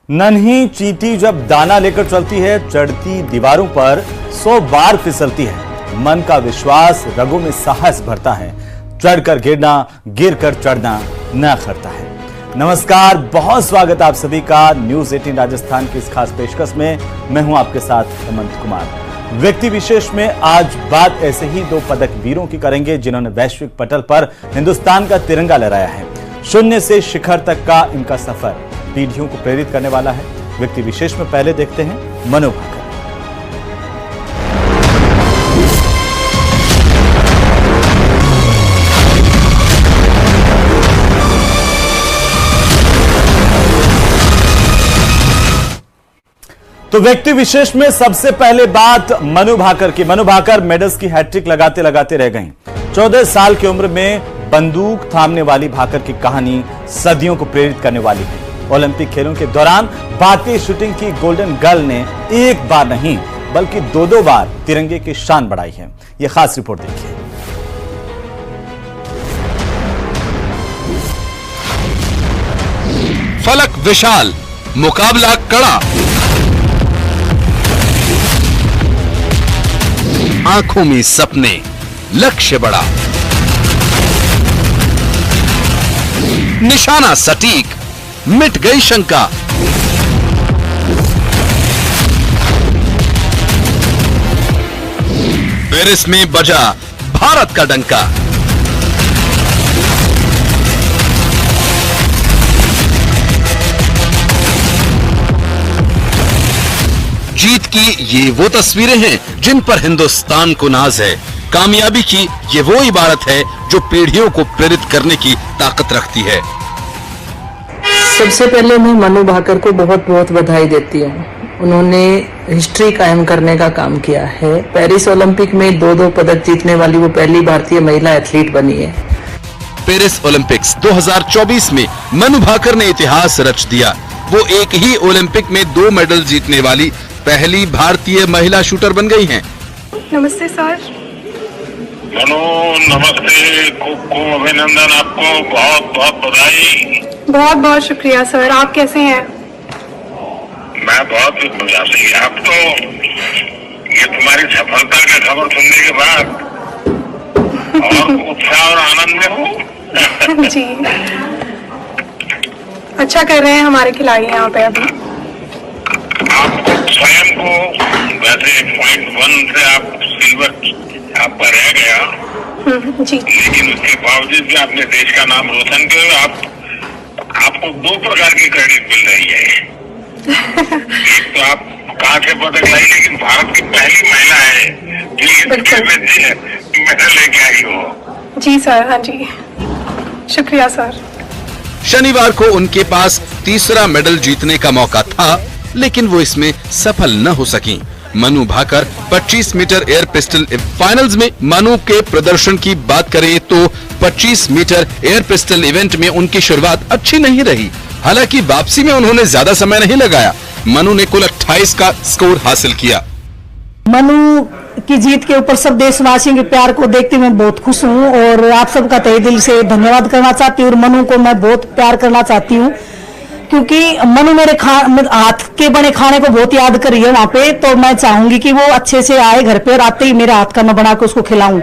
नन्ही चींटी जब दाना लेकर चलती है, चढ़ती दीवारों पर 100 बार फिसलती है। मन का विश्वास, रगों में साहस भरता है। चढ़कर गिरना, गिरकर चढ़ना न करता है। नमस्कार, बहुत स्वागत आप सभी का न्यूज 18 राजस्थान की इस खास पेशकश में। मैं हूं आपके साथ हेमंत कुमार। व्यक्ति विशेष में आज बात ऐसे ही दो पदक वीरों की करेंगे जिन्होंने वैश्विक पटल पर हिंदुस्तान का तिरंगा लहराया है। शून्य से शिखर तक का इनका सफर पीढ़ियों को प्रेरित करने वाला है। व्यक्ति विशेष में पहले देखते हैं मनु भाकर। तो व्यक्ति विशेष में सबसे पहले बात मनु भाकर की। मनु भाकर मेडल्स की हैट्रिक लगाते लगाते रह गईं। 14 साल की उम्र में बंदूक थामने वाली भाकर की कहानी सदियों को प्रेरित करने वाली है। ओलंपिक खेलों के दौरान भारतीय शूटिंग की गोल्डन गर्ल ने एक बार नहीं बल्कि दो बार तिरंगे की शान बढ़ाई है। यह खास रिपोर्ट देखिए। फलक विशाल, मुकाबला कड़ा, आंखों में सपने, लक्ष्य बड़ा, निशाना सटीक, मिट गई शंका। पेरिस में बजा भारत का डंका। जीत की ये वो तस्वीरें हैं जिन पर हिंदुस्तान को नाज है। कामयाबी की ये वो इबारत है जो पीढ़ियों को प्रेरित करने की ताकत रखती है। सबसे पहले मैं मनु भाकर को बहुत बहुत बधाई देती हूँ। उन्होंने हिस्ट्री कायम करने का काम किया है। पेरिस ओलंपिक में दो पदक जीतने वाली वो पहली भारतीय महिला एथलीट बनी है। पेरिस ओलंपिक्स 2024 में मनु भाकर ने इतिहास रच दिया। वो एक ही ओलंपिक में 2 मेडल जीतने वाली पहली भारतीय महिला शूटर बन गई हैं। नमस्ते सर। मनु नमस्ते, खूब अभिनंदन, आपको बहुत बहुत बधाई। बहुत बहुत शुक्रिया सर। आप कैसे हैं? मैं बहुत ही बढ़िया से। आप तो ये तुम्हारी सफलता की खबर सुनने के बाद और उत्साह और आनंद में हूँ। जी, अच्छा कर रहे हैं हमारे खिलाड़ी यहाँ पे अभी। आपको स्वयं को वैसे .1 से आप सिल्वर आपका रह गया, जी, लेकिन उसके बावजूद भी आपने देश का नाम रोशन किया। आपको 2 प्रकार की क्रेडिट मिल रही है। एक तो आप कांस्य पदक लाई, लेकिन भारत की पहली महिला है जो इस खेल में मेडल लेके आई हो। जी सर। हाँ जी, शुक्रिया सर। शनिवार को उनके पास तीसरा मेडल जीतने का मौका था, लेकिन वो इसमें सफल न हो सकी। Manu Bhaker 25 metre air pistol finals में मनु के प्रदर्शन की बात करें तो 25 मीटर एयर पिस्टल इवेंट में उनकी शुरुआत अच्छी नहीं रही। हालांकि वापसी में उन्होंने ज्यादा समय नहीं लगाया। मनु ने कुल 28 का स्कोर हासिल किया। मनु की जीत के ऊपर सब देशवासियों के प्यार को देखते मैं बहुत खुश हूँ और आप सबका तहे दिल से धन्यवाद करना चाहती हूँ। और मनु को मैं बहुत प्यार करना चाहती हूँ क्योंकि मनु मेरे हाथ के बने खाने को बहुत याद करी है वहाँ पे। तो मैं चाहूंगी कि वो अच्छे से आए घर पे और आते ही मेरे हाथ का मैं बना के उसको खिलाऊं।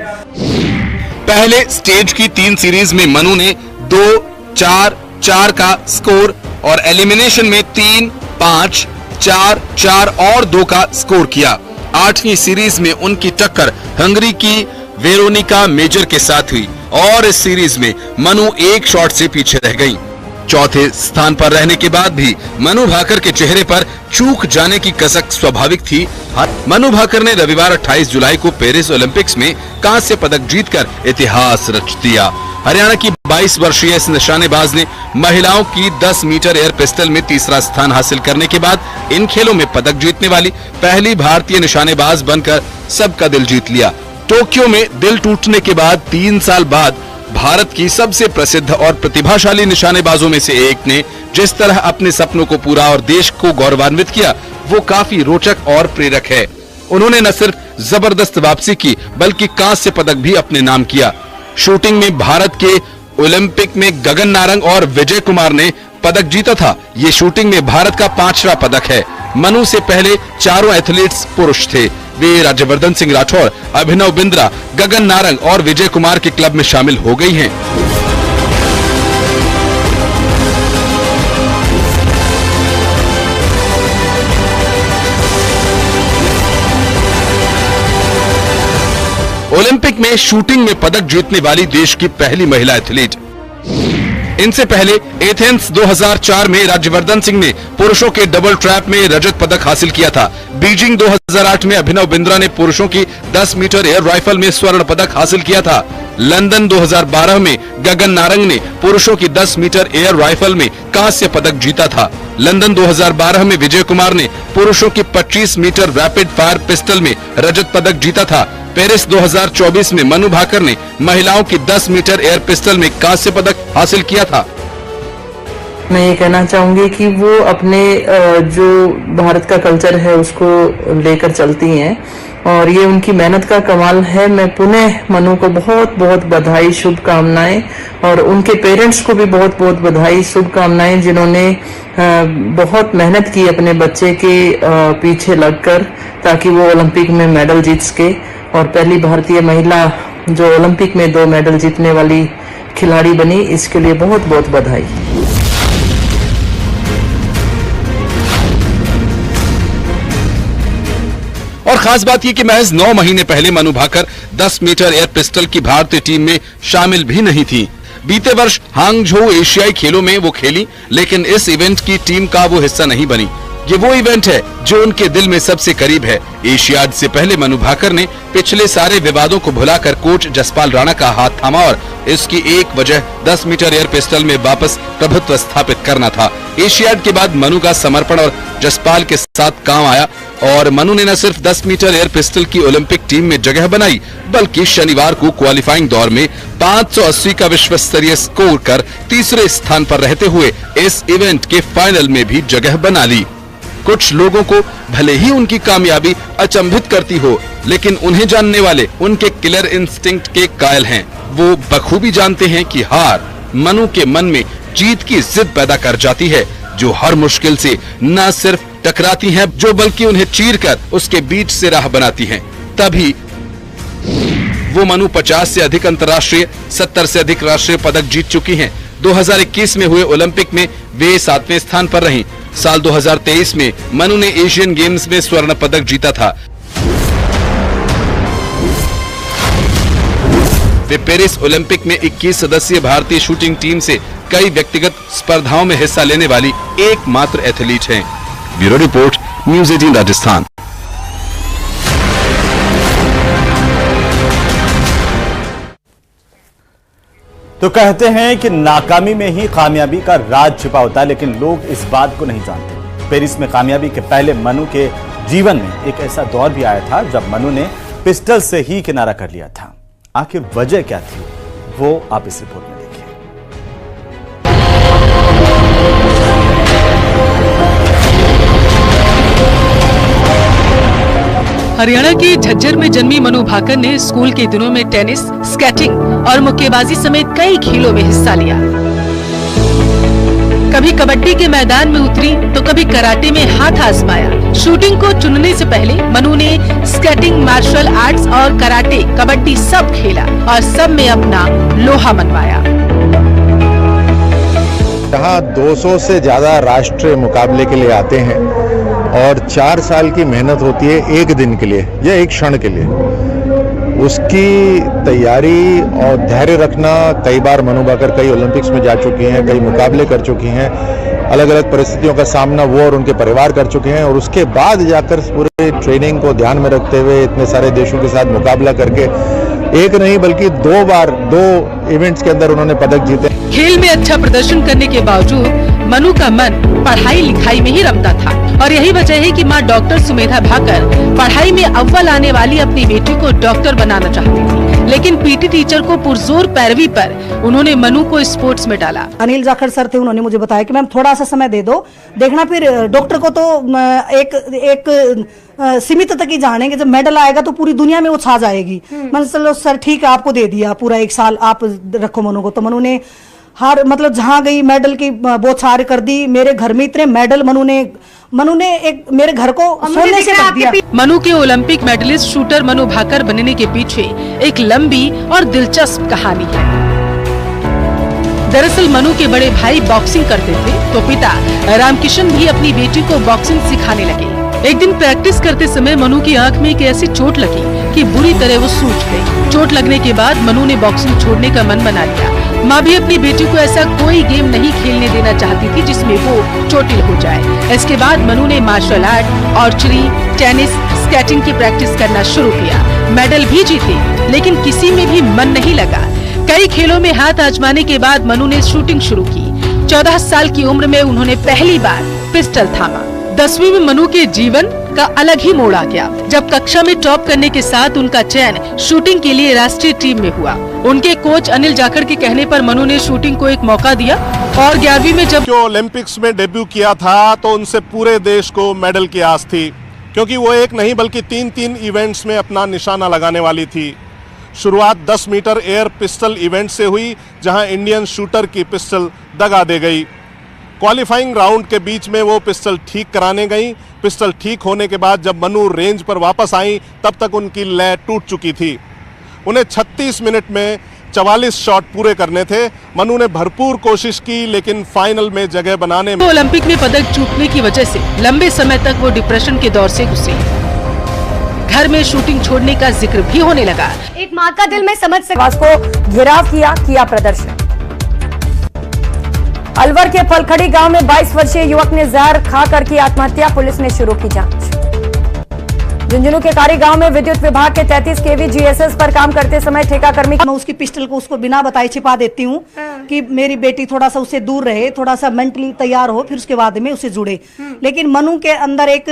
पहले स्टेज की 3 सीरीज में मनु ने 2, 4, 4 का स्कोर और एलिमिनेशन में 3, 5, 4, 4 और 2 का स्कोर किया। 8वीं सीरीज में उनकी टक्कर हंगरी की वेरोनिका मेजर के साथ हुई और इस सीरीज में मनु 1 शॉट से पीछे रह गई। चौथे स्थान पर रहने के बाद भी मनु भाकर के चेहरे पर चूक जाने की कसक स्वाभाविक थी। मनु भाकर ने रविवार 28 जुलाई को पेरिस ओलंपिक्स में कांस्य पदक जीतकर इतिहास रच दिया। हरियाणा की 22 वर्षीय इस निशानेबाज ने महिलाओं की 10 मीटर एयर पिस्टल में तीसरा स्थान हासिल करने के बाद इन खेलों में पदक जीतने वाली पहली भारतीय निशानेबाज बनकर सबका दिल जीत लिया। टोक्यो में दिल टूटने के बाद 3 साल बाद भारत की सबसे प्रसिद्ध और प्रतिभाशाली निशानेबाजों में से एक ने जिस तरह अपने सपनों को पूरा और देश को गौरवान्वित किया, वो काफी रोचक और प्रेरक है। उन्होंने न सिर्फ जबरदस्त वापसी की बल्कि कांस्य पदक भी अपने नाम किया। शूटिंग में भारत के ओलंपिक में गगन नारंग और विजय कुमार ने पदक जीता था। ये शूटिंग में भारत का 5वां पदक है। मनु से पहले चारों एथलीट्स पुरुष थे। वे राज्यवर्धन सिंह राठौर, अभिनव बिंद्रा, गगन नारंग और विजय कुमार के क्लब में शामिल हो गई हैं। ओलंपिक में शूटिंग में पदक जीतने वाली देश की पहली महिला एथलीट। इनसे पहले एथेंस 2004 में राज्यवर्धन सिंह ने पुरुषों के डबल ट्रैप में रजत पदक हासिल किया था। बीजिंग 2008 में अभिनव बिंद्रा ने पुरुषों की 10 मीटर एयर राइफल में स्वर्ण पदक हासिल किया था। लंदन 2012 में गगन नारंग ने पुरुषों की 10 मीटर एयर राइफल में कांस्य पदक जीता था। लंदन 2012 में विजय कुमार ने पुरुषों की 25 मीटर रैपिड फायर पिस्टल में रजत पदक जीता था। पेरिस 2024 में मनु भाकर ने महिलाओं की 10 मीटर एयर पिस्टल में कांस्य पदक हासिल किया था। मैं ये कहना चाहूंगी कि वो अपने जो भारत का कल्चर है उसको लेकर चलती हैं और ये उनकी मेहनत का कमाल है। मैं पुनः मनु को बहुत बहुत बधाई, शुभकामनाएं, और उनके पेरेंट्स को भी बहुत बहुत बधाई, शुभकामनाएं, जिन्होंने बहुत मेहनत की अपने बच्चे के पीछे लगकर ताकि वो ओलंपिक में मेडल जीत सके। और पहली भारतीय महिला जो ओलंपिक में 2 मेडल जीतने वाली खिलाड़ी बनी, इसके लिए बहुत बहुत बधाई। और खास बात ये कि महज 9 महीने पहले Manu Bhaker 10 metre air pistol की भारतीय टीम में शामिल भी नहीं थी। बीते वर्ष हांगझोउ एशियाई खेलों में वो खेली, लेकिन इस इवेंट की टीम का वो हिस्सा नहीं बनी। ये वो इवेंट है जो उनके दिल में सबसे करीब है। एशियाड से पहले मनु भाकर ने पिछले सारे विवादों को भुलाकर कोच जसपाल राणा का हाथ थामा और इसकी एक वजह 10 मीटर एयर पिस्टल में वापस प्रभुत्व स्थापित करना था। एशियाड के बाद मनु का समर्पण और जसपाल के साथ काम आया और मनु ने न सिर्फ 10 मीटर एयर पिस्टल की ओलंपिक टीम में जगह बनाई, बल्कि शनिवार को क्वालिफाइंग दौर में 580 का विश्व स्तरीय स्कोर कर तीसरे स्थान पर रहते हुए इस इवेंट के फाइनल में भी जगह बना ली। कुछ लोगों को भले ही उनकी कामयाबी अचंभित करती हो, लेकिन उन्हें जानने वाले उनके किलर इंस्टिंक्ट के कायल हैं। वो बखूबी जानते हैं कि हार मनु के मन में जीत की जिद पैदा कर जाती है, जो हर मुश्किल से न सिर्फ टकराती हैं, जो बल्कि उन्हें चीरकर उसके बीच से राह बनाती हैं। तभी वो मनु 50 से अधिक अंतर्राष्ट्रीय, 70 से अधिक राष्ट्रीय पदक जीत चुकी हैं। 2021 में हुए ओलंपिक में वे 7वें स्थान पर रहीं। साल 2023 में मनु ने एशियन गेम्स में स्वर्ण पदक जीता था। वे पेरिस ओलंपिक में 21 सदस्यीय भारतीय शूटिंग टीम से कई व्यक्तिगत स्पर्धाओं में हिस्सा लेने वाली एकमात्र एथलीट हैं। Bureau report, news 18 Rajasthan. तो कहते हैं कि नाकामी में ही कामयाबी का राज छिपा होता है, लेकिन लोग इस बात को नहीं जानते। पेरिस में कामयाबी के पहले मनु के जीवन में एक ऐसा दौर भी आया था जब मनु ने पिस्टल से ही किनारा कर लिया था। आखिर वजह क्या थी, वो आप इस रिपोर्ट में देखिए। हरियाणा के झज्जर में जन्मी मनु भाकर ने स्कूल के दिनों में टेनिस, स्केटिंग और मुक्केबाजी समेत कई खेलों में हिस्सा लिया। कभी कबड्डी के मैदान में उतरी तो कभी कराटे में हाथ आजमाया। शूटिंग को चुनने से पहले मनु ने स्केटिंग, मार्शल आर्ट्स और कराटे, कबड्डी सब खेला और सब में अपना लोहा मनवाया। यहाँ 200 से ज्यादा राष्ट्रीय मुकाबले के लिए आते हैं और 4 साल की मेहनत होती है एक दिन के लिए या एक क्षण के लिए। उसकी तैयारी और धैर्य रखना, कई बार मनु भाकर कई ओलंपिक्स में जा चुकी हैं, कई मुकाबले कर चुकी हैं, अलग अलग परिस्थितियों का सामना वो और उनके परिवार कर चुके हैं और उसके बाद जाकर पूरे ट्रेनिंग को ध्यान में रखते हुए इतने सारे देशों के साथ मुकाबला करके एक नहीं बल्कि 2 बार 2 इवेंट्स के अंदर उन्होंने पदक जीते। खेल में अच्छा प्रदर्शन करने के बावजूद मनु का मन पढ़ाई लिखाई में ही रमता था। और यही वजह है कि मां डॉक्टर सुमेधा भाकर पढ़ाई में अव्वल आने वाली अपनी बेटी को डॉक्टर बनाना चाहती थी, लेकिन पीटी टीचर को पुरजोर पैरवी पर उन्होंने मनु को स्पोर्ट्स में डाला। अनिल जाखड़ सर थे, उन्होंने मुझे बताया कि मैम थोड़ा सा समय दे दो, देखना फिर डॉक्टर को तो एक सीमित तक ही जानेंगे, जब मेडल आएगा तो पूरी दुनिया में वो छा जाएगी। मैंने चलो सर ठीक है, आपको दे दिया पूरा 1 साल, आप रखो मनु को। तो मनु ने हर मतलब जहां गई मेडल की बौछार कर दी। मेरे घर में इतने मेडल मनु ने एक मेरे घर को सोने से भर दिया। मनु के Olympic medallist shooter Manu Bhaker बनने के पीछे एक लंबी और दिलचस्प कहानी है। दरअसल मनु के बड़े भाई बॉक्सिंग करते थे, तो पिता रामकिशन भी अपनी बेटी को बॉक्सिंग सिखाने लगे। एक दिन प्रैक्टिस करते समय मनु की आंख में एक ऐसी चोट लगी कि बुरी तरह वो सूज गई। चोट लगने के बाद मनु ने बॉक्सिंग छोड़ने का मन बना लिया। माँ भी अपनी बेटी को ऐसा कोई गेम नहीं खेलने देना चाहती थी जिसमें वो चोटिल हो जाए। इसके बाद मनु ने martial art, archery, tennis, skating की प्रैक्टिस करना शुरू किया। मेडल भी जीते, लेकिन किसी में भी मन नहीं लगा। कई खेलों में हाथ आजमाने के बाद मनु ने शूटिंग शुरू की। 14 साल की उम्र में उन्होंने पहली बार पिस्टल थामा। 10वीं में मनु के जीवन का अलग ही मोड़ आ गया, जब कक्षा में टॉप करने के साथ उनका चयन शूटिंग के लिए राष्ट्रीय टीम में हुआ। उनके कोच अनिल जाखड़ के कहने पर मनु ने शूटिंग को एक मौका दिया और 11वीं में जब ओलंपिक्स में डेब्यू किया था तो उनसे पूरे देश को मेडल की आस थी, क्योंकि वो एक नहीं बल्कि 3 इवेंट्स में अपना निशाना लगाने वाली थी। शुरुआत 10 मीटर एयर पिस्टल इवेंट से हुई, जहां इंडियन शूटर की पिस्टल दगा दे गई। क्वालिफाइंग राउंड के बीच में वो पिस्टल ठीक कराने गई। पिस्टल ठीक होने के बाद जब मनु रेंज पर वापस आई, तब तक उनकी लय टूट चुकी थी। उन्हें 36 मिनट में 44 शॉट पूरे करने थे। मनु ने भरपूर कोशिश की, लेकिन फाइनल में जगह बनाने में ओलंपिक में पदक चूकने की वजह से लंबे समय तक वो डिप्रेशन के दौर से गुजरी। घर में शूटिंग छोड़ने का जिक्र भी होने लगा। एक माँ का दिल में समझ सकता को घेराव किया प्रदर्शन। अलवर के फलखड़ी गांव में 22 वर्षीय युवक ने जहर खाकर की आत्महत्या, पुलिस ने शुरू की जांच। झुंझुनू के कारी गांव में विद्युत विभाग के 33 केवी जीएसएस पर काम करते समय ठेका कर्मी, मैं उसकी पिस्टल को उसको बिना बताए छिपा देती हूँ कि मेरी बेटी थोड़ा सा उससे दूर रहे, थोड़ा सा मेंटली तैयार हो, फिर उसके बाद में उसे जुड़े। लेकिन मनु के अंदर एक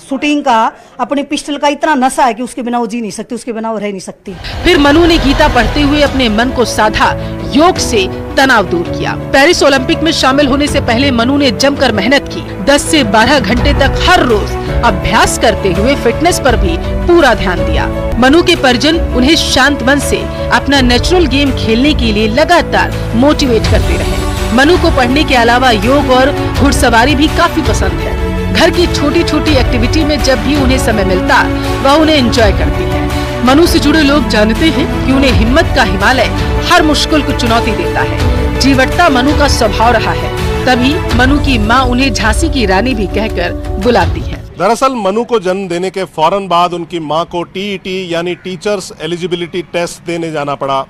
शूटिंग का, अपनी पिस्टल का इतना नशा है कि उसके बिना वो जी नहीं सकती, उसके बिना वो रह नहीं सकती। फिर मनु ने गीता पढ़ते हुए अपने मन को साधा, योग से तनाव दूर किया। पेरिस ओलंपिक में शामिल होने से पहले मनु ने जमकर मेहनत की। 10 से 12 घंटे तक हर रोज अभ्यास करते हुए फिटनेस पर भी पूरा ध्यान दिया। मनु के परिजन उन्हें शांत मन से अपना नेचुरल गेम खेलने के लिए लगातार मोटिवेट करते रहे। मनु को पढ़ने के अलावा योग और घुड़सवारी भी काफी पसंद है। घर की छोटी छोटी एक्टिविटी में जब भी उन्हें समय मिलता, वह उन्हें एंजॉय करती है। मनु से जुड़े लोग जानते हैं कि उन्हें हिम्मत का हिमालय हर मुश्किल को चुनौती देता है। जीवटता मनु का स्वभाव रहा है, तभी मनु की माँ उन्हें झांसी की रानी भी कहकर बुलाती है। दरअसल मनु को जन्म देने के फौरन बाद उनकी मां को टीईटी यानी टीचर्स एलिजिबिलिटी टेस्ट देने जाना पड़ा।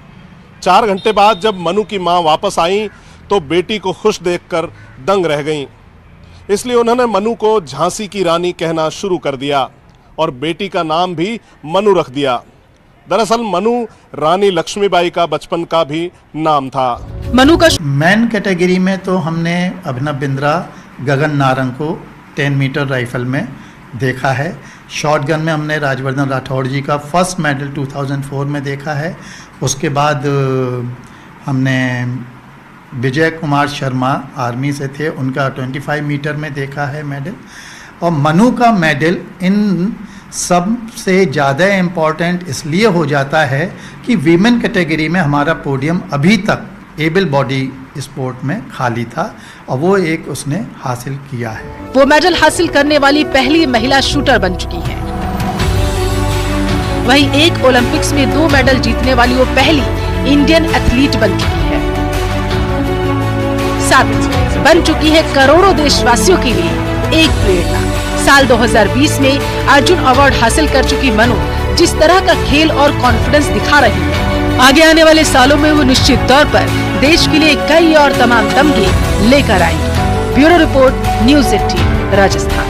4 घंटे बाद जब मनु की मां वापस आई तो बेटी को खुश देखकर दंग रह गईं। इसलिए उन्होंने मनु को झांसी की रानी कहना शुरू कर दिया और बेटी का नाम भी मनु रख दिया। दरअसल मनु रानी लक्ष्मीबाई का बचपन का भी नाम था। मनु का मैन कैटेगरी में तो हमने अभिनव बिंद्रा, गगन नारंग को 10 मीटर राइफल में देखा है। शॉटगन में हमने राजवर्धन राठौड़ जी का फर्स्ट मेडल 2004 में देखा है। उसके बाद हमने विजय कुमार शर्मा आर्मी से थे, उनका 25 मीटर में देखा है मेडल। और मनु का मेडल इन सब से ज़्यादा इम्पॉर्टेंट इसलिए हो जाता है कि वीमेन कैटेगरी में हमारा पोडियम अभी तक एबल बॉडी स्पोर्ट में खाली था और वो एक उसने हासिल किया है। वो मेडल हासिल करने वाली पहली महिला शूटर बन चुकी है। वहीं एक ओलंपिक्स में 2 मेडल जीतने वाली वो पहली इंडियन एथलीट बन चुकी है। साथ बन चुकी है करोड़ों देशवासियों के लिए एक प्रेरणा। साल 2020 में अर्जुन अवार्ड हासिल कर चुकी मनु जिस तरह का खेल और कॉन्फिडेंस दिखा रही है, आगे आने वाले सालों में वो निश्चित तौर पर देश के लिए कई और तमाम तमगे लेकर आएंगे। Bureau report, news 18 Rajasthan.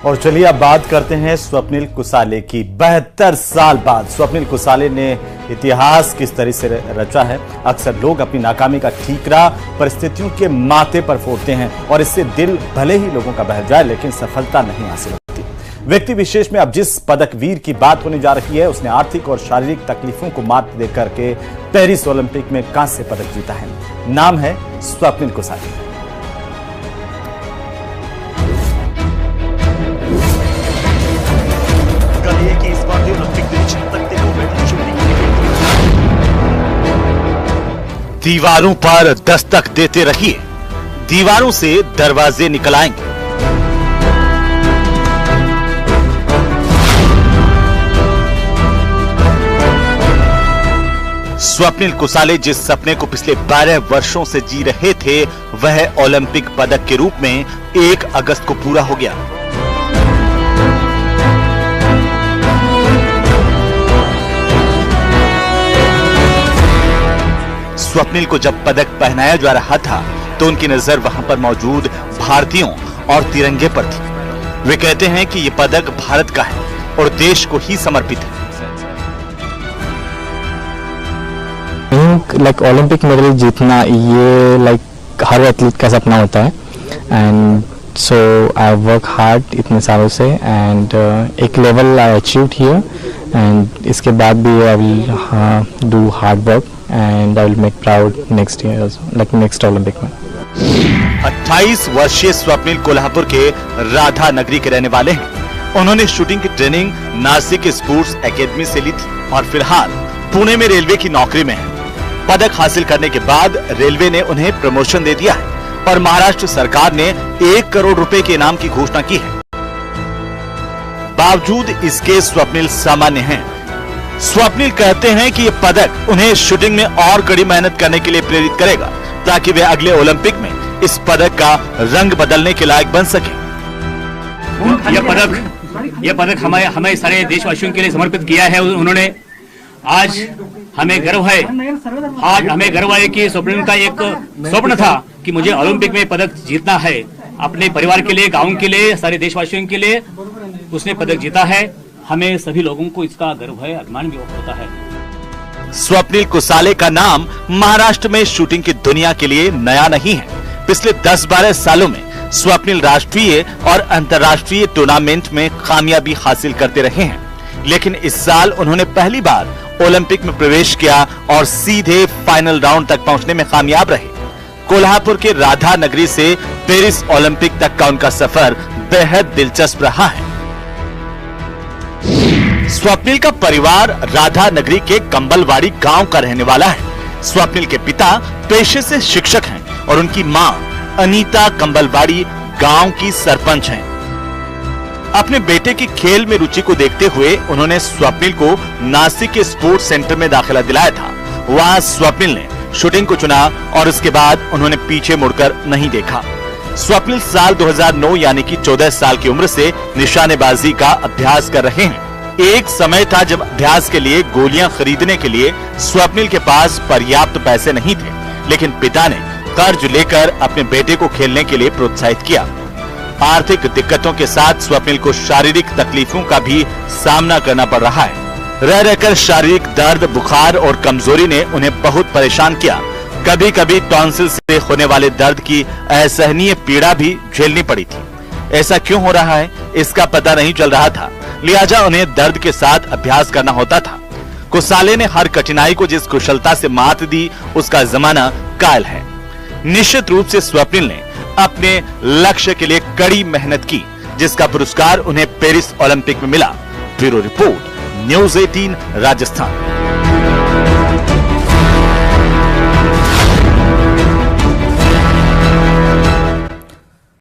और चलिए अब बात करते हैं स्वप्निल कुसाले की। 72 साल बाद स्वप्निल कुसाले ने इतिहास किस तरह से रचा है। अक्सर लोग अपनी नाकामी का ठीकरा परिस्थितियों के माथे पर फोड़ते हैं और इससे दिल भले ही लोगों का बहल जाए लेकिन सफलता नहीं हासिल होती। व्यक्ति विशेष में अब जिस पदक वीर की बात होने जा रही है उसने आर्थिक और शारीरिक तकलीफों को मात देकर के पेरिस ओलंपिक में कांस्य पदक जीता है। नाम है स्वप्निल कुसाले। दीवारों पर दस्तक देते रहिए, दीवारों से दरवाजे निकल आएंगे। स्वप्निल कुसाले जिस सपने को पिछले 12 वर्षों से जी रहे थे वह ओलंपिक पदक के रूप में 1 अगस्त को पूरा हो गया। स्वप्निल को जब पदक पहनाया जा रहा था तो उनकी नजर वहां पर मौजूद भारतीयों और तिरंगे पर थी। वे कहते हैं कि ये पदक भारत का है और देश को ही समर्पित है। लाइक ओलंपिक मेडल जीतना ये हर एथलीट का सपना होता है and so I work hard इतने सालों से एंड एक level I achieved here and इसके बाद भी I will do hard work and I will make proud next year also, like next Olympic में। 28 वर्षीय स्वप्निल कोल्हापुर के राधा नगरी के रहने वाले हैं। उन्होंने शूटिंग की ट्रेनिंग नासिक स्पोर्ट्स एकेडमी से ली थी और फिलहाल पुणे में रेलवे की नौकरी में है। पदक हासिल करने के बाद रेलवे ने उन्हें प्रमोशन दे दिया है और महाराष्ट्र सरकार ने 1 करोड़ रुपए के इनाम की घोषणा की है। बावजूद इसके स्वप्निल सामान्य हैं। स्वप्निल कहते हैं कि ये पदक उन्हें शूटिंग में और कड़ी मेहनत करने के लिए प्रेरित करेगा ताकि वे अगले ओलंपिक में इस पदक का रंग बदलने के लायक बन सके। यह पदक हमें सारे देशवासियों के लिए समर्पित किया है उन्होंने। आज हमें गर्व है कि स्वप्निल का एक स्वप्न था कि मुझे ओलंपिक में पदक जीतना है। अपने परिवार के लिए, गाँव के लिए, सारे देशवासियों के लिए उसने पदक जीता है। हमें सभी लोगों को इसका गर्व है, अभिमान भी होता है। स्वप्निल कुसाले का नाम महाराष्ट्र में शूटिंग की दुनिया के लिए नया नहीं है। पिछले 10-12 सालों में स्वप्निल राष्ट्रीय और अंतर्राष्ट्रीय टूर्नामेंट में कामयाबी हासिल करते रहे हैं, लेकिन इस साल उन्होंने पहली बार ओलंपिक में प्रवेश किया और सीधे फाइनल राउंड तक पहुंचने में कामयाब रहे। कोल्हापुर के राधा नगरी से पेरिस ओलंपिक तक का उनका सफर बेहद दिलचस्प रहा है। स्वप्निल का परिवार राधा नगरी के कंबलवाड़ी गांव का रहने वाला है। स्वप्निल के पिता पेशे से शिक्षक हैं और उनकी मां अनीता कंबलवाड़ी गांव की सरपंच हैं। अपने बेटे की खेल में रुचि को देखते हुए उन्होंने स्वप्निल को नासिक के स्पोर्ट्स सेंटर में दाखिला दिलाया था। वहां स्वप्निल ने शूटिंग को चुना और उसके बाद उन्होंने पीछे मुड़कर नहीं देखा। स्वप्निल साल 2009 यानी कि 14 साल की उम्र से निशानेबाजी का अभ्यास कर रहे हैं। एक समय था जब अभ्यास के लिए गोलियां खरीदने के लिए स्वप्निल के पास पर्याप्त पैसे नहीं थे, लेकिन पिता ने कर्ज लेकर अपने बेटे को खेलने के लिए प्रोत्साहित किया। आर्थिक दिक्कतों के साथ स्वप्निल को शारीरिक तकलीफों का भी सामना करना पड़ रहा है। रह रहकर शारीरिक दर्द, बुखार और कमजोरी ने उन्हें बहुत परेशान किया। कभी कभी टॉन्सिल से होने वाले दर्द की असहनीय पीड़ा भी झेलनी पड़ी थी। ऐसा क्यों हो रहा है इसका पता नहीं चल रहा था, लिहाजा उन्हें दर्द के साथ अभ्यास करना होता था। कुसाले ने हर कठिनाई को जिस कुशलता से मात दी उसका जमाना कायल है। निश्चित रूप से स्वप्निल ने अपने लक्ष्य के लिए कड़ी मेहनत की, जिसका पुरस्कार उन्हें पेरिस ओलंपिक में मिला। Bureau report, news 18 Rajasthan.